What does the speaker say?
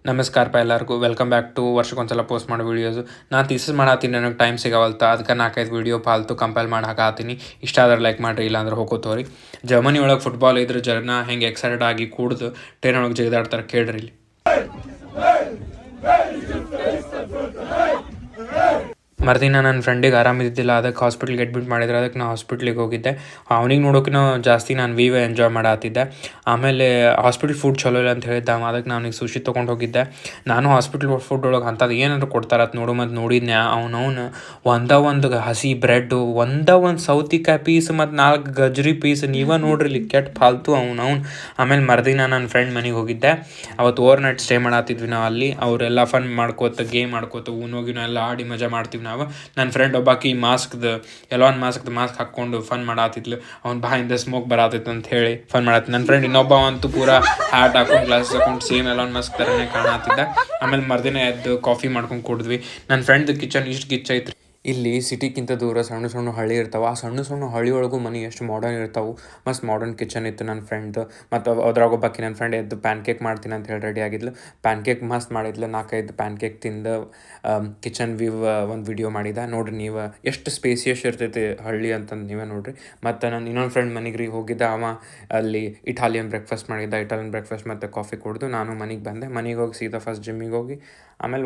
ನಮಸ್ಕಾರ ಎಲ್ಲರಿಗೂ welcome back to ವರ್ಷಕ್ಕೊಂದ್ಸಲ post ಮಾಡೋ ವೀಡಿಯೋಸು. ನಾನು ಥೀಸಿಸ್ ಮಾಡತ್ತೀನಿ, ನನಗೆ ಟೈಮ್ ಸಿಗವಲ್ತು, ಅದಕ್ಕೆ 4-5 ವೀಡಿಯೋ ಫಾಲ್ತು ಕಂಪೈಲ್ ಮಾಡಿ ಹಾಕತ್ತೀನಿ. ಇಷ್ಟ ಆದ್ರೆ ಲೈಕ್ ಮಾಡಿರಿ, ಇಲ್ಲಾಂದ್ರೆ ಹೋಗೋತೋರಿ. ಜರ್ಮನಿ ಒಳಗೆ ಫುಟ್ಬಾಲ್ ಇದ್ರೆ ಜನ ಹೆಂಗೆ ಎಕ್ಸೈಟೆಡ್ ಆಗಿ ಕೂಡ್ದು ಟ್ರೈನ್ ಒಳಗೆ ಜಿಗಿದಾಡ್ತಾರೆ ಕೇಳ್ರಿ ಇಲ್ಲಿ. ಮರುದಿನ ನನ್ನ ಫ್ರೆಂಡಿಗೆ ಆರಾಮಿದ್ದಿಲ್ಲ, ಅದಕ್ಕೆ ಹಾಸ್ಪಿಟ್ಲಿಗೆ ಅಡ್ಮಿಟ್ ಮಾಡಿದ್ರೆ ಅದಕ್ಕೆ ನಾನು ಹಾಸ್ಪಿಟ್ಲಿಗೆ ಹೋಗಿದ್ದೆ. ಅವನಿಗೆ ನೋಡೋಕೆ ಜಾಸ್ತಿ ನಾನು ವಿವೇ ಎಂಜಾಯ್ ಮಾಡತ್ತಿದ್ದೆ. ಆಮೇಲೆ ಹಾಸ್ಪಿಟ್ಲ್ ಫುಡ್ ಚಲೋ ಇಲ್ಲ ಅಂತ ಹೇಳಿದ್ದ, ಅದಕ್ಕೆ ನಾನು ಈಗ ಸುಶಿ ತೊಗೊಂಡು ಹೋಗಿದ್ದೆ. ನಾನು ಹಾಸ್ಪಿಟ್ಲ್ ಫುಡ್ ಒಳಗೆ ಅಂಥದ್ದು ಏನಾದ್ರು ಕೊಡ್ತಾರೆ ಅಂತ ಮತ್ತು ನೋಡಿದ್ನೆ. ಅವನವನು ಒಂದು ಹಸಿ ಬ್ರೆಡ್ಡು, ಒಂದು ಸೌತಿಕಾಯಿ ಪೀಸ್ ಮತ್ತು 4 ಗಜ್ರಿ ಪೀಸ್, ನೀವೇ ನೋಡ್ರಿ ಇಲ್ಲಿ ಕೆಟ್ಟ ಫಾಲ್ತು ಅವನವನು. ಆಮೇಲೆ ಮರುದಿನ ನನ್ನ ಫ್ರೆಂಡ್ ಮನೆಗೆ ಹೋಗಿದ್ದೆ. ಅವತ್ತು ಓವರ್ ನೈಟ್ ಸ್ಟೇ ಮಾಡತ್ತಿದ್ವಿ ನಾವು ಅಲ್ಲಿ. ಅವರೆಲ್ಲ ಫನ್ ಮಾಡ್ಕೋತ ಗೇಮ್ ಆಡ್ಕೋತ ಊನೋಗಿನ ಎಲ್ಲ ಆಡಿ ಮಜಾ ಮಾಡ್ತೀವಿ ನಾವು. ನನ್ನ ಫ್ರೆಂಡ್ ಒಬ್ಬಾಕಿ ಎಲಾನ್ ಮಾಸ್ಕ್ ಹಾಕ್ಕೊಂಡು ಫನ್ ಮಾಡತ್ತಿದ್ಲು. ಅವ್ನ ಬಾಯಿಂದ ಸ್ಮೋಕ್ ಬರತ್ತಿತ್ತು ಅಂತ ಹೇಳಿ ಫನ್ ಮಾಡತ್ತಿದ್ದ. ನನ್ನ ಫ್ರೆಂಡ್ ಇನ್ನೊಬ್ಬ ಅಂತೂ ಪೂರಾ ಹ್ಯಾಟ್ ಹಾಕೊಂಡು ಗ್ಲಾಸ್ ಹಾಕೊಂಡು ಸೇಮ್ ಎಲಾನ್ ಮಾಸ್ಕ್ ಥರನೇ ಕಾಣತ್ತಿದ್ದ. ಆಮೇಲೆ ಮರುದಿನ ಎದ್ದು ಕಾಫಿ ಮಾಡ್ಕೊಂಡು ಕುಡಿದ್ವಿ. ನನ್ನ ಫ್ರೆಂಡ್ ಕಿಚನ್ ಇಷ್ಟು ಗಿಚ್ಚ ಐತ್ರಿ. ಇಲ್ಲಿ ಸಿಟಿಗಿಂತ ದೂರ ಸಣ್ಣ ಸಣ್ಣ ಹಳ್ಳಿ ಇರ್ತಾವೆ. ಆ ಸಣ್ಣ ಸಣ್ಣ ಹಳ್ಳಿ ಒಳಗೂ ಮನೆ ಎಷ್ಟು ಮಾಡರ್ನ್ ಇರ್ತಾವೆ. ಮಸ್ತ್ ಮಾಡರ್ನ್ ಕಿಚನ್ ಇತ್ತು ನನ್ನ ಫ್ರೆಂಡ್ದು. ಮತ್ತು ಅದ್ರಾಗ ಒಬ್ಬಾಕಿ ನನ್ನ ಫ್ರೆಂಡ್ ಎದ್ದು ಪ್ಯಾನ್ ಕೇಕ್ ಮಾಡ್ತೀನಿ ಅಂತ ಹೇಳಿ ರೆಡಿ ಆಗಿದ್ಲು. ಪ್ಯಾನ್ ಕೇಕ್ ಮಸ್ತ್ ಮಾಡಿದ್ಲು. 4-5 ಪ್ಯಾನ್ ಕೇಕ್ ತಿಂದು ಕಿಚನ್ ವ್ಯೂ ಒಂದು ವಿಡಿಯೋ ಮಾಡಿದ. ನೋಡಿರಿ ನೀವು ಎಷ್ಟು ಸ್ಪೇಸಿಯಸ್ ಇರ್ತೈತಿ ಹಳ್ಳಿ ಅಂತಂದು ನೀವೇ ನೋಡಿರಿ. ಮತ್ತು ನಾನು ಇನ್ನೊಂದು ಫ್ರೆಂಡ್ ಮನೆಗೆ ಹೋಗಿದ್ದ. ಅವ ಅಲ್ಲಿ ಇಟಾಲಿಯನ್ ಬ್ರೇಕ್ಫಾಸ್ಟ್ ಮಾಡಿದ್ದ. ಇಟಾಲಿಯನ್ ಬ್ರೇಕ್ಫಾಸ್ಟ್ ಮತ್ತು ಕಾಫಿ ಕುಡಿದು ನಾನು ಮನೆಗೆ ಬಂದೆ. ಮನೆಗೆ ಹೋಗಿ ಸೀದಾ ಫಸ್ಟ್ ಜಿಮ್ಮಿಗೆ ಹೋಗಿ ಆಮೇಲೆ